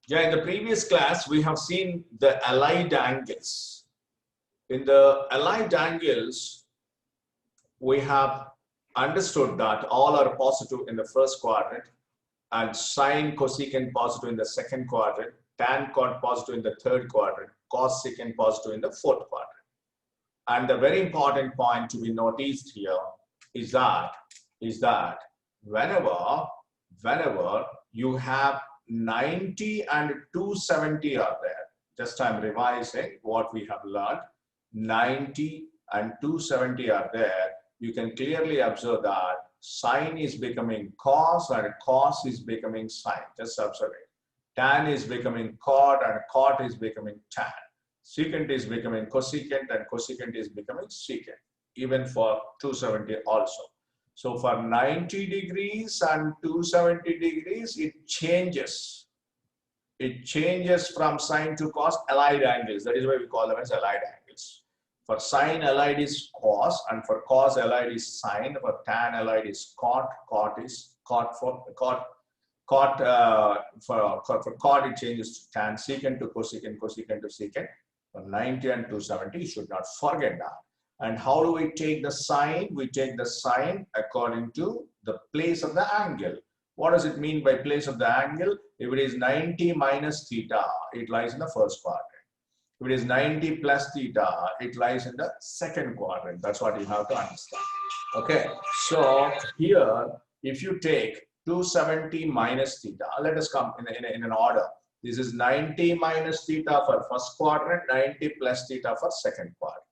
Yeah, in the previous class, we have seen the allied angles. In the allied angles, we have understood that all are positive in the first quadrant and sine, cosecant positive in the second quadrant, tan, cot positive in the third quadrant, cos, secant positive in the fourth quadrant. And the very important point to be noticed here is that whenever you have 90 and 270 are there, just I'm revising what we have learned, 90 and 270 are there, you can clearly observe that sine is becoming cos and cos is becoming sine. Just observe it. Tan is becoming cot and cot is becoming tan. Secant is becoming cosecant and cosecant is becoming secant, even for 270 also. So for 90 degrees and 270 degrees, it changes. It changes from sine to cos, allied angles. That is why we call them as allied angles. For sine, allied is cos, and for cos, allied is sine. For tan, allied is cot. For cot, it changes to tan, secant to cosecant, cosecant to secant. For 90 and 270, you should not forget that. And how do we take the sine? We take the sine according to the place of the angle. What does it mean by place of the angle? If it is 90 minus theta, it lies in the first quadrant. If it is 90 plus theta, it lies in the second quadrant. That's what you have to understand. Okay, so here, if you take 270 minus theta, let us come in an order. This is 90 minus theta for first quadrant, 90 plus theta for second quadrant.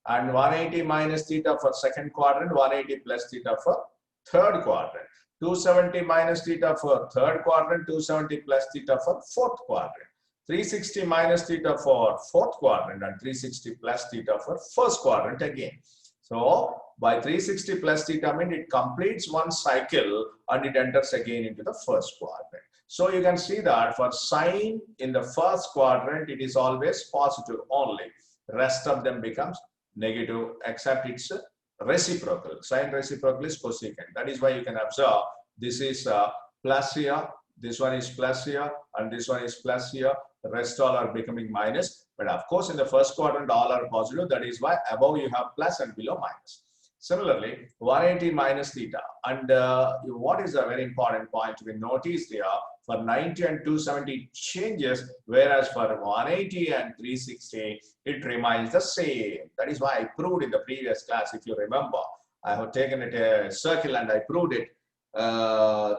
And 180 minus theta for second quadrant, 180 plus theta for third quadrant. 270 minus theta for third quadrant, 270 plus theta for fourth quadrant. 360 minus theta for fourth quadrant and 360 plus theta for first quadrant again. So by 360 plus theta means it completes one cycle and it enters again into the first quadrant. So you can see that for sine in the first quadrant, it is always positive only. Rest of them becomes negative except it's reciprocal. Sine reciprocal is cosecant. That is why you can observe this is plus here, this one is plus here, and this one is plus here. The rest all are becoming minus. But of course, in the first quadrant, all are positive. That is why above you have plus and below minus. Similarly, 180 minus theta. And what is a very important point to be noticed here? For 90 and 270 changes, whereas for 180 and 360, it remains the same. That is why I proved in the previous class, if you remember, I have taken it a circle and I proved it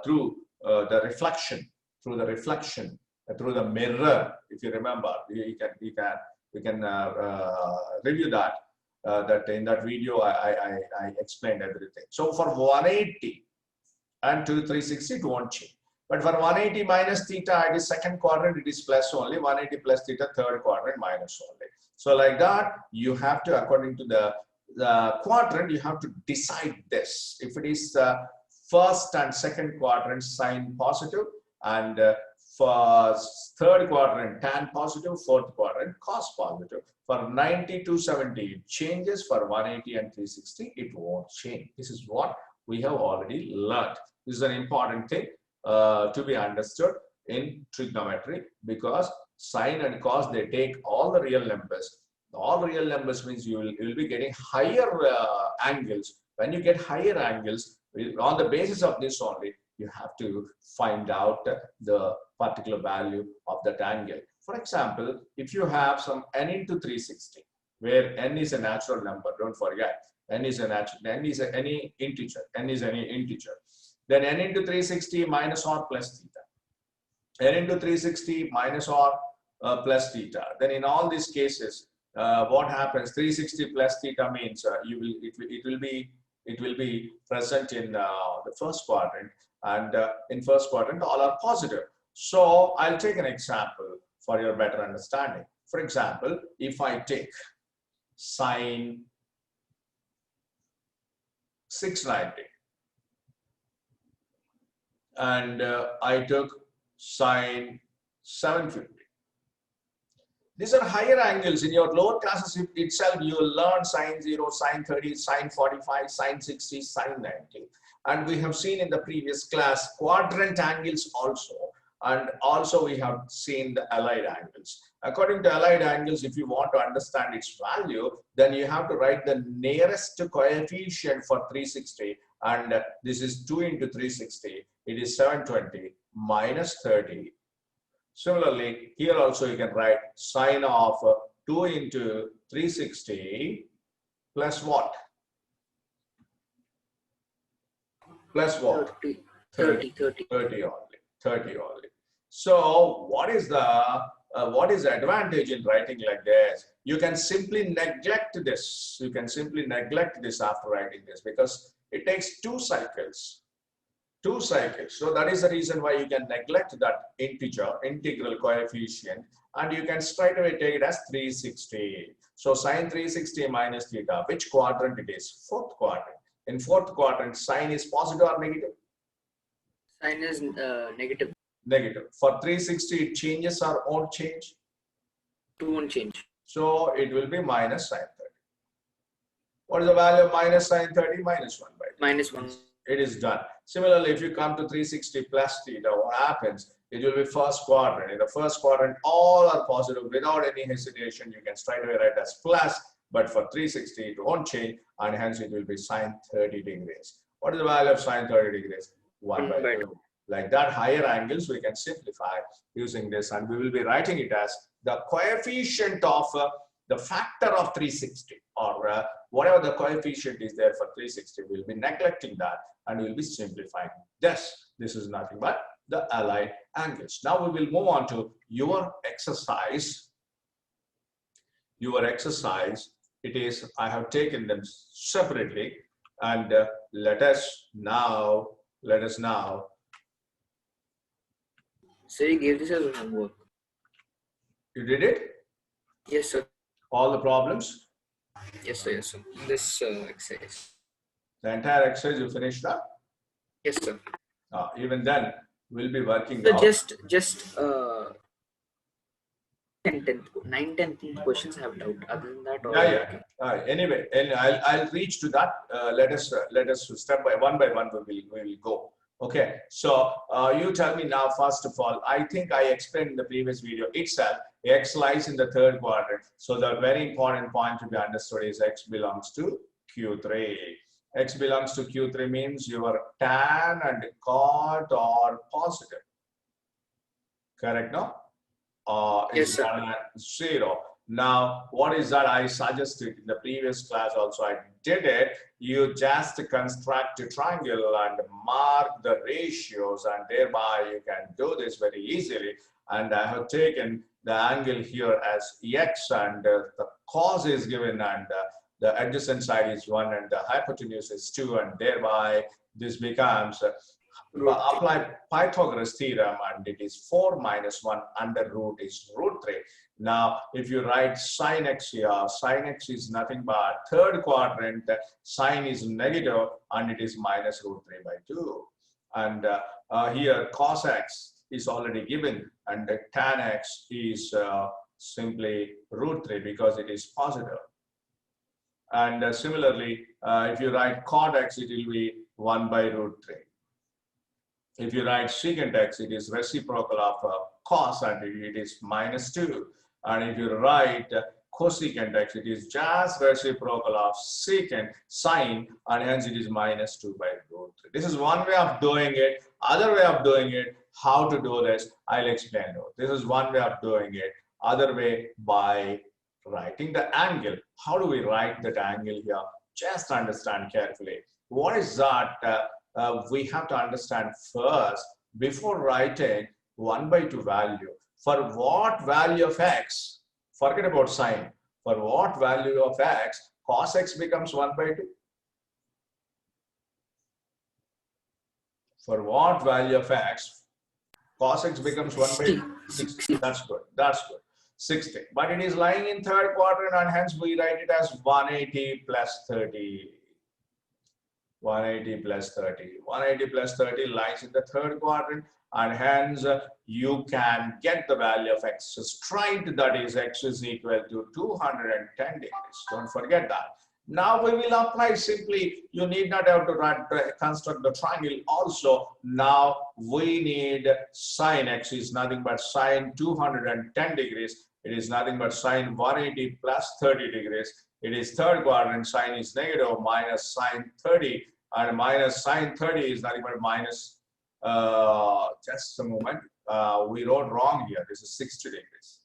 through the reflection, through the mirror. If you remember, we can review that. That in that video I explained everything. So for 180 and 360, it won't change. But for 180 minus theta, it is second quadrant, it is plus only. 180 plus theta, third quadrant, minus only. So like that, you have to, according to the quadrant, you have to decide this. If it is first and second quadrant, sine positive, and for third quadrant, tan positive, fourth quadrant, cos positive. For 90 to 70, it changes. For 180 and 360, it won't change. This is what we have already learned. This is an important thing to be understood in trigonometry, because sine and cos, they take all the real numbers. All real numbers means you will be getting higher angles. When you get higher angles, on the basis of this only, you have to find out the particular value of that angle. For example, if you have some n into 360, where n is a natural number, don't forget, n is any integer, then n into 360 minus or plus theta, n into 360 minus or plus theta. Then in all these cases, what happens? 360 plus theta means it will be present in the first quadrant, and in first quadrant all are positive. So I'll take an example for your better understanding. For example, if I take sine 690 and I took sine 750. These are higher angles. In your lower classes itself, you will learn sine 0, sine 30, sine 45, sine 60, sine 90. And we have seen in the previous class quadrant angles also. And also we have seen the allied angles. According to allied angles, if you want to understand its value, then you have to write the nearest coefficient for 360, and this is 2 into 360. It is 720 minus 30. Similarly, here also you can write sine of 2 into 360 plus what? Plus what? 30 only. So what is the advantage in writing like this? You can simply neglect this. You can simply neglect this after writing this, because it takes 2 cycles. 2 cycles. So that is the reason why you can neglect that integral coefficient, and you can straight away take it as 360. So sine 360 minus theta, which quadrant it is? 4th quadrant. In 4th quadrant, sine is positive or negative? Sine is negative. Negative. For 360, it changes or won't change? It won't change. So it will be minus sine 30. What is the value of minus sine 30? Minus 1 by 2. Minus 1. It is done. Similarly, if you come to 360 plus theta, what happens? It will be 1st quadrant. In the 1st quadrant, all are positive without any hesitation. You can straight away write as plus, but for 360, it won't change, and hence it will be sine 30 degrees. What is the value of sine 30 degrees? 1 by 2. Like that, higher angles we can simplify using this, and we will be writing it as the coefficient of the factor of 360, or whatever the coefficient is there for 360. We'll be neglecting that, and we'll be simplifying this. This is nothing but the allied angles. Now we will move on to your exercise. Your exercise, it is, I have taken them separately, and let us now. So you gave this as homework. You did it? Yes, sir. All the problems? Yes, sir. Yes, sir. This exercise. The entire exercise you finished up? Yes, sir. Even then, we'll be working so out. Just 9, 10 questions I have doubt. Other than that, yeah. Anyway, and I'll reach to that. Let us step by one. We will go. Okay. So you tell me now. First of all, I think I explained in the previous video itself. X lies in the 3rd quadrant. So the very important point to be understood is X belongs to Q3. X belongs to Q3 means your tan and cot are positive. Correct, no? Yes, Is sir. 0. Now, what is that? I suggested in the previous class also, I did it. You just construct a triangle and mark the ratios, and thereby you can do this very easily. And I have taken the angle here as X, and the cos is given, and the adjacent side is 1, and the hypotenuse is 2, and thereby this becomes apply Pythagoras theorem, and it is 4 minus 1 under root is root 3. Now, if you write sine x here, sine x is nothing but 3rd quadrant, sine is negative, and it is minus root 3 by 2. And here cos x is already given, and tan x is simply root 3 because it is positive. And similarly, if you write cot x, it will be 1 by root 3. If you write secant x, it is reciprocal of cos, and it is minus 2. And if you write cosecant x, it is just reciprocal of secant sine, and hence it is minus 2 by root 3. This is one way of doing it. Other way of doing it, how to do this, I'll explain you. This is one way of doing it. Other way, by writing the angle. How do we write that angle here? Just understand carefully. What is that? We have to understand first before writing 1 by 2 value. For what value of x? Forget about sine. For what value of x, cos x becomes 1 by 2? For what value of x, cos x becomes 1 by 2? 60. That's good. That's good. 60. But it is lying in 3rd quadrant, and hence we write it as 180 plus 30. 180 plus 30. 180 plus 30 lies in the 3rd quadrant, and hence you can get the value of x straight, that is x is equal to 210 degrees. Don't forget that. Now we will apply simply, you need not have to construct the triangle also. Now we need sine x is nothing but sine 210 degrees. It is nothing but sine 180 plus 30 degrees. It is third quadrant, sine is negative minus sine 30, and minus sine 30 is nothing but minus, just a moment, we wrote wrong here. This is 60 degrees.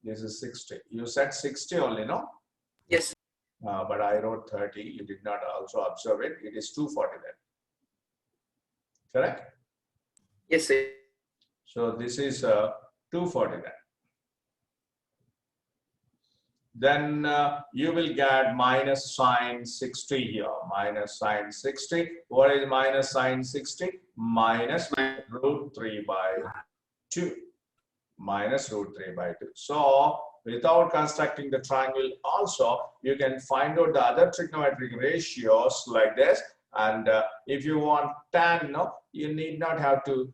This is 60. You said 60 only, no? Yes. But I wrote 30. You did not also observe it. It is 240 then. Correct? Yes, sir. So this is 240 then. Then you will get minus sine 60 here. Minus sine 60. What is minus sine 60? Minus root 3 by 2. Minus root 3 by 2. So without constructing the triangle also, you can find out the other trigonometric ratios like this. And if you want tan, no, you need not have to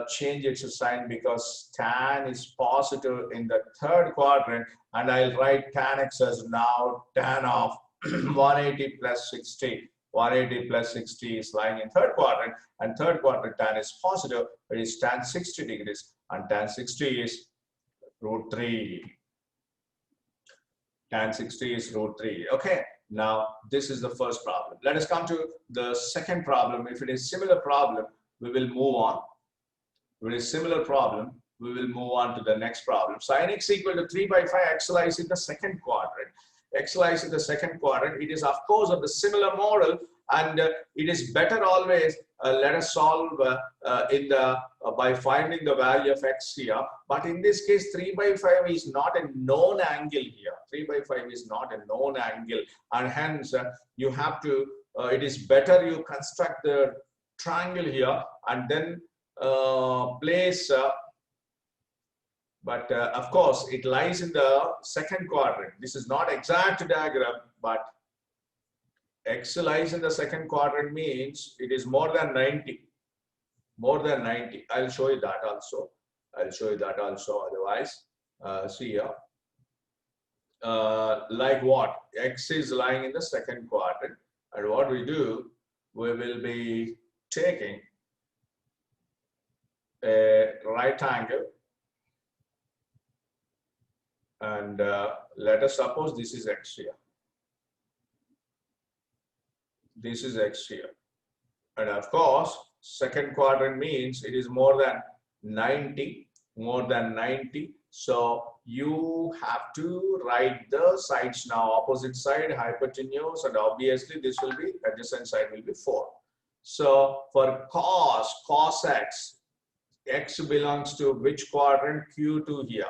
change its sign, because tan is positive in the third quadrant, and I'll write tan x as now tan of 180 plus 60. 180 plus 60 is lying in third quadrant, and third quadrant tan is positive. It is tan 60 degrees, and tan 60 is root 3. Tan 60 is root 3. Okay, now this is the first problem. Let us come to the second problem. If it is similar problem, we will move on. If it is similar problem, we will move on to the next problem. Sin x equal to 3 by 5, x lies in the second quadrant. X lies in the second quadrant. It is of course of the similar model, and it is better always let us solve by finding the value of x here. But in this case, 3 by 5 is not a known angle here. 3 by 5 is not a known angle, and hence you have to, it is better you construct the triangle here and then place, but of course it lies in the second quadrant. This is not exact diagram, but x lies in the second quadrant means it is more than 90. More than 90. I'll show you that also. I'll show you that also. Otherwise, see here. Like what? X is lying in the second quadrant, and what we do, we will be taking a right angle, and let us suppose this is x here. This is x here, and of course second quadrant means it is more than 90, more than 90. So you have to write the sides now. Opposite side hypotenuse, and obviously this will be adjacent side will be 4. So for cos x, x belongs to which quadrant? Q2 here.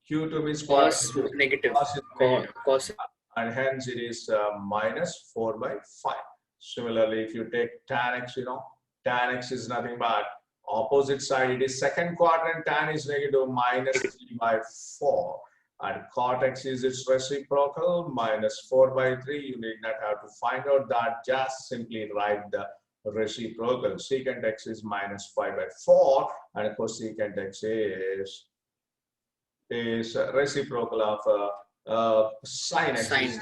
Q2 means Cos negative. Cos is negative. Cos. And hence it is minus 4 by 5. Similarly, if you take tan x, you know, tan x is nothing but opposite side. It is second quadrant, tan is negative, minus 3 by 4. And cot x is its reciprocal, minus 4 by 3. You need not have to find out that, just simply write the reciprocal. Secant x is minus 5 by 4, and cosecant x is reciprocal of sin x is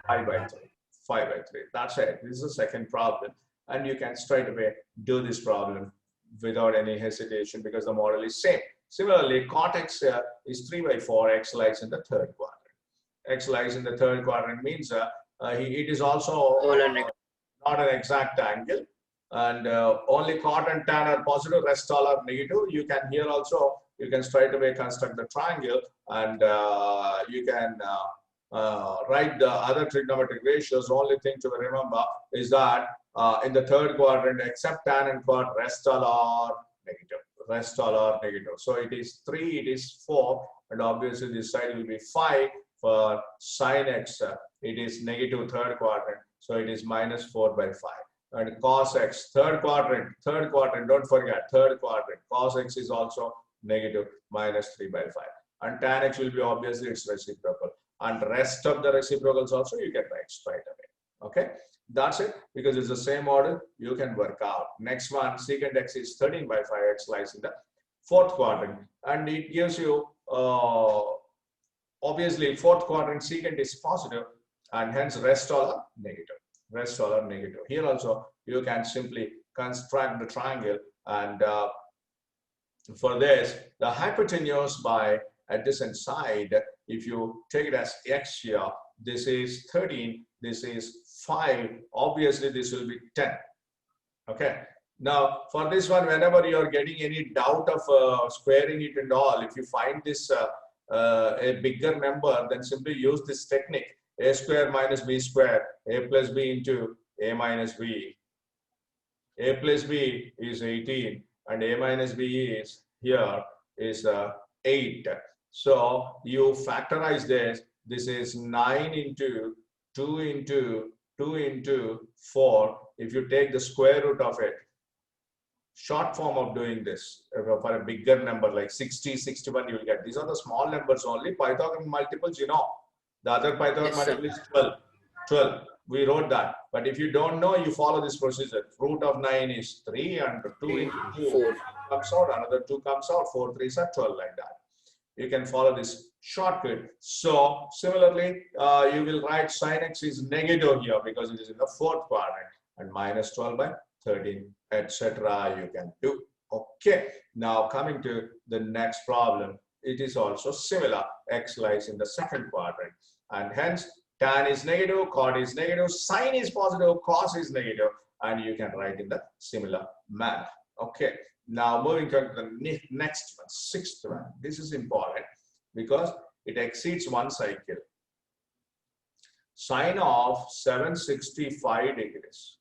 5 by 3. 5 by 3. That's it. This is the second problem, and you can straight away do this problem without any hesitation because the model is same. Similarly, cot x is 3 by 4. X lies in the third quadrant. X lies in the third quadrant means it is also not an exact angle, and only cot and tan are positive, rest all are negative. You can here also, you can straight away construct the triangle, and you can write the other trigonometric ratios. Only thing to remember is that in the third quadrant, except tan and cot, rest all are negative. Rest all are negative. So it is 3, it is 4, and obviously this side will be 5. For sin x, it is negative third quadrant, so it is minus 4 by 5. And cos x, third quadrant, don't forget, third quadrant, cos x is also negative, minus 3 by 5. And tan x will be obviously its reciprocal. And rest of the reciprocals also you can write straight away. Okay, that's it, because it's the same model, you can work out. Next one, secant x is 13 by 5, x lies in the fourth quadrant, and it gives you obviously fourth quadrant secant is positive, and hence rest all are negative. Rest all are negative. Here also you can simply construct the triangle, and for this, the hypotenuse by adjacent side, if you take it as x here, this is 13, this is 5, obviously this will be 10. Okay. Now, for this one, whenever you are getting any doubt of squaring it and all, if you find this a bigger number, then simply use this technique: a square minus b square, a plus b into a minus b. A plus b is 18, and a minus b is here is 8. So you factorize this. This is 9 into 2 into 2 into 4. If you take the square root of it, short form of doing this for a bigger number like 60, 61, you will get. These are the small numbers only. Pythagorean multiples, you know. The other Pythagorean multiple is 12. 12. We wrote that. But if you don't know, you follow this procedure. Root of 9 is 3, and 2 into 2 comes out. Another 2 comes out. 4 3s are 12, like that. You can follow this shortcut. So similarly, you will write sin x is negative here because it is in the fourth quadrant, and minus 12 by 13, etc. you can do. Okay. Now coming to the next problem, it is also similar. X lies in the second quadrant, and hence tan is negative, cot is negative, sine is positive, cos is negative, and you can write in the similar manner. Okay. Now moving to the next one, sixth one. This is important because it exceeds one cycle. Sine of 765 degrees.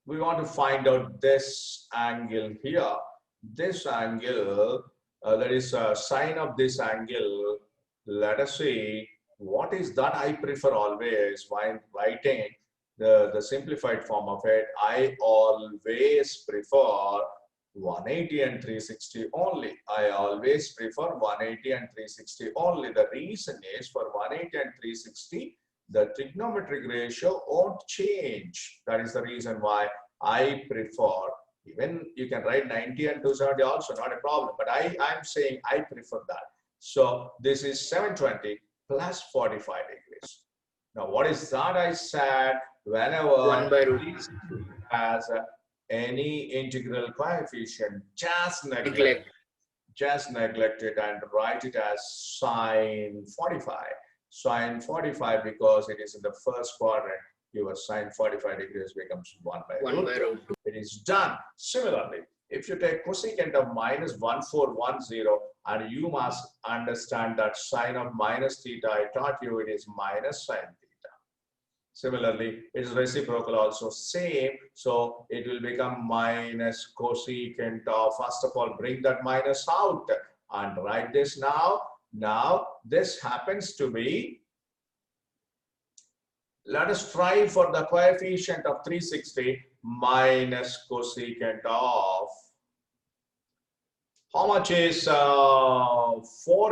We want to find out this angle here. This angle, that is sine of this angle. Let us see what is that. I prefer always when writing the simplified form of it. I always prefer 180 and 360 only. I always prefer 180 and 360 only. The reason is for 180 and 360, the trigonometric ratio won't change. That is the reason why I prefer. Even you can write 90 and 270 also, not a problem. But I'm saying I prefer that. So this is 720 plus 45 degrees. Now what is that I said? Whenever 1 by root has any integral coefficient, just neglect it and write it as sine 45. Sine 45 because it is in the first quadrant. Your sine 45 degrees becomes 1 by root 2. It is done. Similarly, if you take cosecant of minus 1410, and you must understand that sine of minus theta, I taught you it is minus sine theta. Similarly, its reciprocal also same, so it will become minus cosecant of, first of all, bring that minus out and write this now. Now, this happens to be, let us strive for the coefficient of 360 minus cosecant of, how much is 4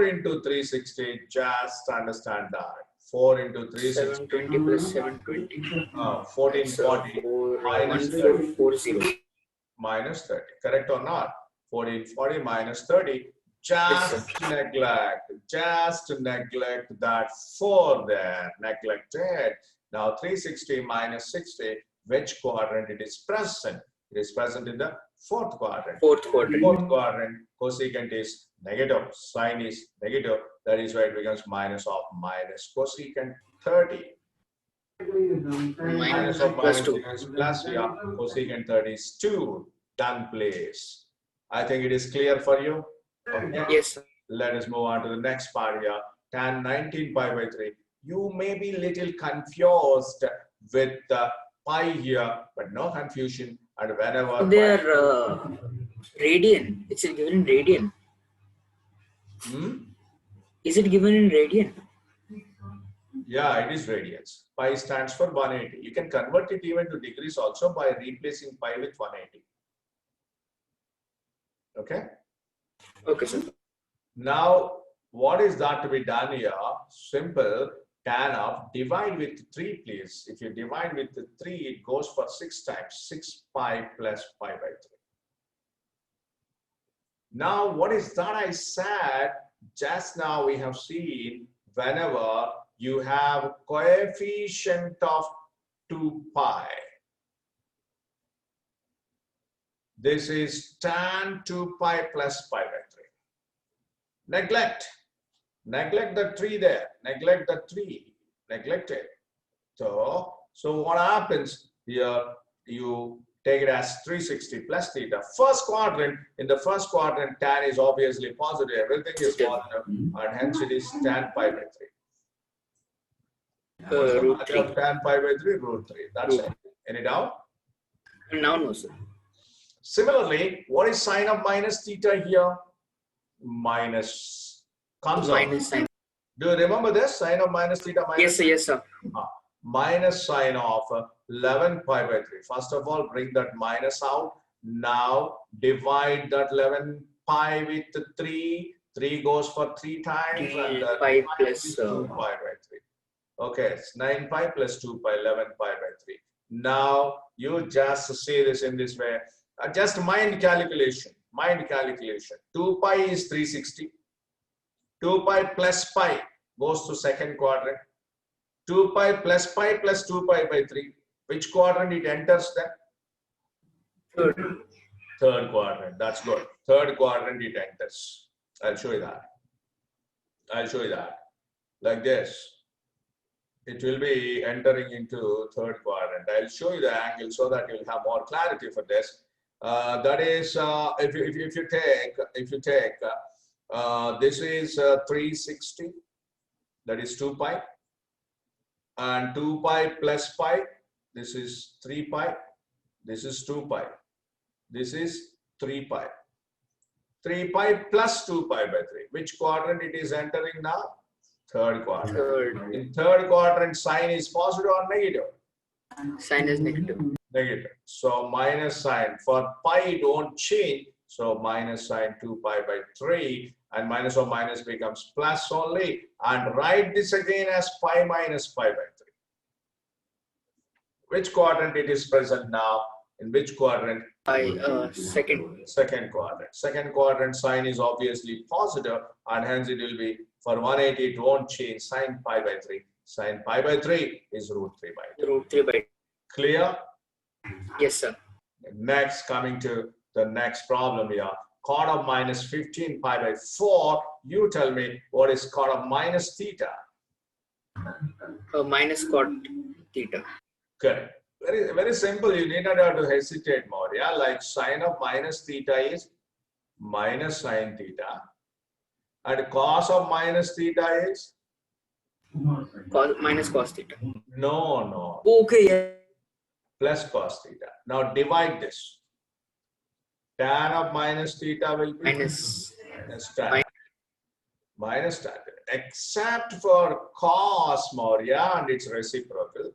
into 360? Just understand that. 4 into 360. 720 plus 720. 1440 minus 30. 1440. Minus 30. Correct or not? 1440 minus 30. Just neglect that 4 there. Neglect it. Now 360 minus 60. Which quadrant it is present? It is present in the fourth quadrant. Fourth quadrant, cosecant is negative, sine is negative. That is why it becomes minus of minus cosecant 30. Minus of minus becomes plus here. Cosecant 30 is 2. Done, please. I think it is clear for you. Okay. Yes. Let us move on to the next part here. Tan 19 pi by 3. You may be little confused with the pi here, but no confusion. And whenever they are radian, it's given in radian. Is it given in radian? Yeah, it is radians. Pi stands for 180. You can convert it even to degrees also by replacing pi with 180. Okay? Okay, sir. Now, what is that to be done here? Simple. Tan of divide with 3, please. If you divide with 3, it goes for 6 times. 6 pi plus pi by 3. Now, what is that I said? Just now we have seen whenever you have coefficient of 2 pi. This is tan 2 pi plus pi by 3. Neglect the 3 there. Neglect the 3. Neglect it. So what happens here? You take it as 360 plus theta. First quadrant, in the first quadrant, tan is obviously positive. Everything is positive, and hence it is tan pi by 3. What's the Root value 3. of tan pi by 3? Root 3. That's it. Any doubt? Now no, sir. Similarly, what is sine of minus theta here? Minus comes out. Minus sign. Do you remember this? Sine of minus theta minus? Yes, sir. Yes, sir. Minus sine of 11 pi by 3. First of all, bring that minus out. Now divide that 11 pi with 3. 3 goes for 3 times. 3 and pi plus 2 pi by 3. Okay, it's 9 pi plus 2 pi, 11 pi by 3. Now you just say this in this way. Just mind calculation. 2 pi is 360. 2 pi plus pi goes to second quadrant. 2 pi plus 2 pi by 3. Which quadrant it enters then? Third quadrant. That's good. Third quadrant it enters. I'll show you that. Like this. It will be entering into third quadrant. I'll show you the angle so that you'll have more clarity for this. That is, if you take this is 360. That is 2 pi. And 2 pi plus pi, this is 3 pi, this is 2 pi, this is 3 pi. 3 pi plus 2 pi by 3. Which quadrant it is entering now? Third quadrant. In third quadrant, sign is positive or negative? Sign is negative. Negative. So minus sign. For pi don't change. So minus sign 2 pi by 3. And minus or minus becomes plus only, and write this again as pi minus pi by 3. Which quadrant it is present now? In which quadrant? Second quadrant. Second quadrant sign is obviously positive, and hence it will be for 180. It won't change. Sine pi by 3. Sine pi by 3 is root 3 by 3. Root 3 by. Clear? Yes, sir. Next, coming to the next problem here. Cot of minus 15 pi by 4. You tell me what is cot of minus theta? Minus cot theta. Correct. Very, very simple. You need not have to hesitate more. Yeah, like sine of minus theta is minus sine theta. And cos of minus theta is? Minus cos theta. No. Okay, yeah. Plus cos theta. Now divide this. Tan of minus theta will be minus tan. Minus tan. Except for cos, Maurya, and its reciprocal.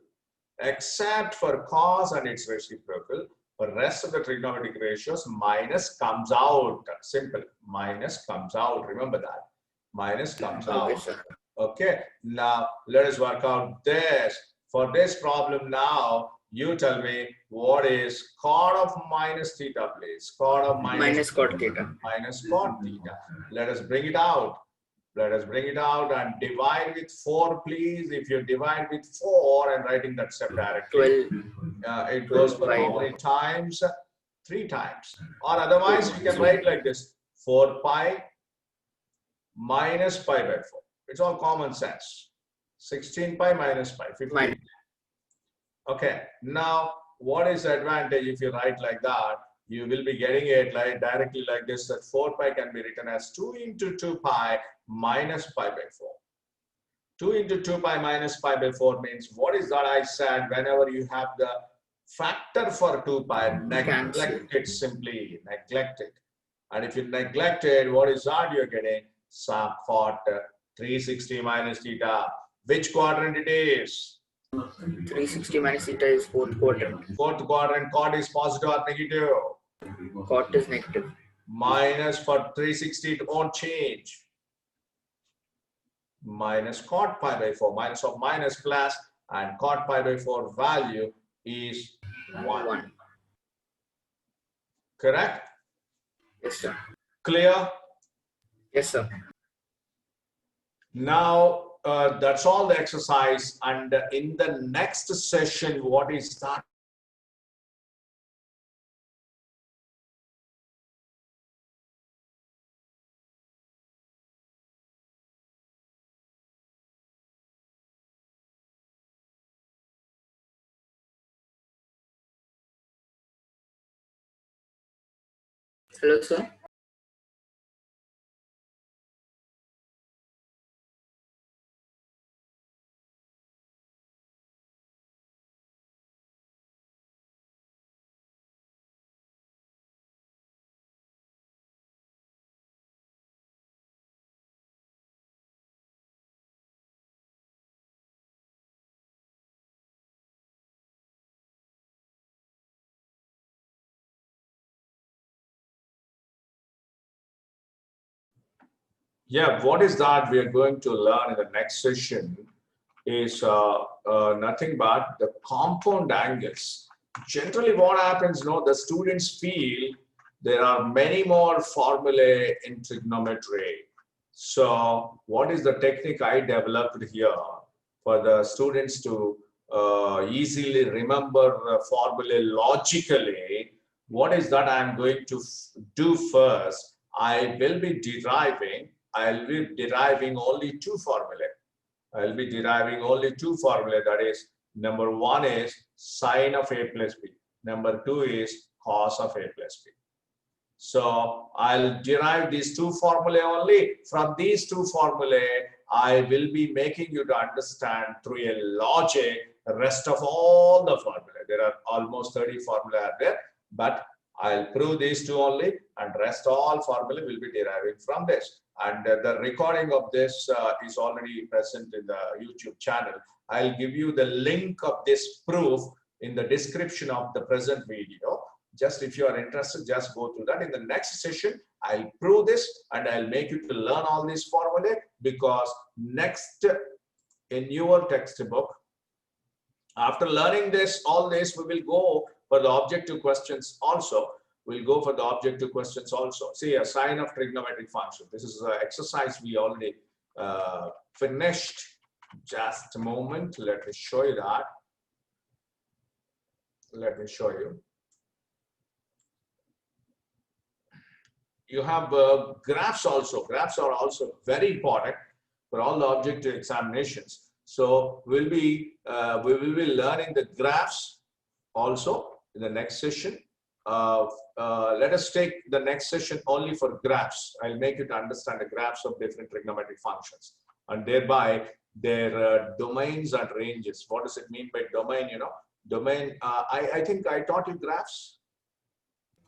Except for cos and its reciprocal. For rest of the trigonometric ratios, minus comes out. Simple. Minus comes out. Remember that. Minus comes out. Sir. Okay. Now, let us work out this. For this problem now, you tell me what is cot of minus theta, please. Cot of minus cot theta. Minus cot theta. Let us bring it out. Let us bring it out and divide with 4, please. If you divide with 4 and writing that step directly, 12. It goes for how many times? 3 times. Or otherwise, you can write like this: 4 pi minus pi by 4. It's all common sense. 16 pi minus pi, 15. Okay, now what is the advantage if you write like that? You will be getting it like directly like this, that 4 pi can be written as 2 into 2 pi minus pi by 4. 2 into 2 pi minus pi by 4 means, what is that I said? Whenever you have the factor for 2 pi, neglect it simply, neglect it. And if you neglect it, what is that you're getting? Cot 360 minus theta. Which quadrant it is? 360 minus theta is fourth quadrant. Fourth quadrant. Cot is positive or negative? Cot is negative. Minus for 360, it won't change. Minus cot pi by 4. Minus of minus plus, and cot pi by 4 value is 1. Correct? Yes, sir. Clear? Yes, sir. Now, that's all the exercise. And in the next session, what is that? Hello, sir. Yeah, what is that we are going to learn in the next session is nothing but the compound angles. Generally, what happens, the students feel there are many more formulae in trigonometry. So, what is the technique I developed here for the students to easily remember formulae logically? What is that I am going to do first? I will be deriving only two formulae. I'll be deriving only two formulae. That is, number one is sine of a plus b. Number two is cos of a plus b. So I'll derive these two formulae only. From these two formulae, I will be making you to understand through a logic the rest of all the formulae. There are almost 30 formulae there, but I'll prove these two only, and rest all formulae will be deriving from this. And the recording of this is already present in the YouTube channel. I'll give you the link of this proof in the description of the present video. Just if you are interested, just go through that. In the next session, I'll prove this and I'll make you to learn all these formulae, because next in your textbook, after learning this, all this, we will go for the objective questions also. We'll go for the objective questions also. See, a sine of trigonometric function. This is an exercise we already finished. Just a moment. Let me show you that. Let me show you. You have graphs also. Graphs are also very important for all the objective examinations. So we will be learning the graphs also in the next session. Let us take the next session only for graphs. I'll make you to understand the graphs of different trigonometric functions, and thereby their domains and ranges. What does it mean by domain? Domain. I think I taught you graphs.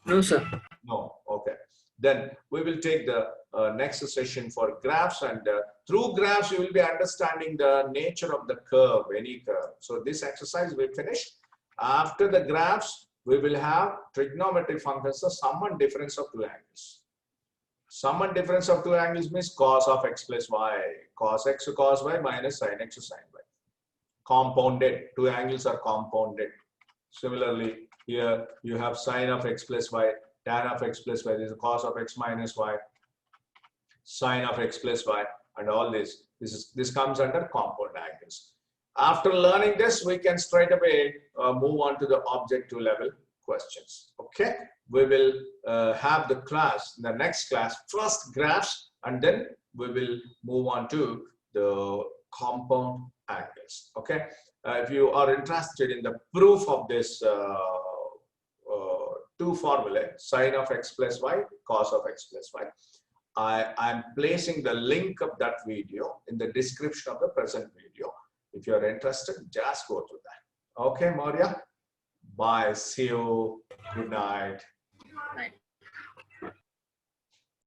No, sir. No. Okay. Then we will take the next session for graphs, and through graphs you will be understanding the nature of the curve, any curve. So this exercise we finished. After the graphs, we will have trigonometric functions, the sum and difference of two angles. Sum and difference of two angles means cos of x plus y, cos x to cos y minus sin x to sin y. Compounded, two angles are compounded. Similarly, here you have sine of x plus y, tan of x plus y. This is cos of x minus y, sine of x plus y, and all this. This comes under compound angles. After learning this, we can straight away move on to the objective level questions. Okay, we will have the class, the next class, first graphs, and then we will move on to the compound angles. Okay, if you are interested in the proof of this two formulae, sine of x plus y, cos of x plus y, I am placing the link of that video in the description of the present video. If you are interested, just go to that. Okay, Maurya? Bye. See you. Good night.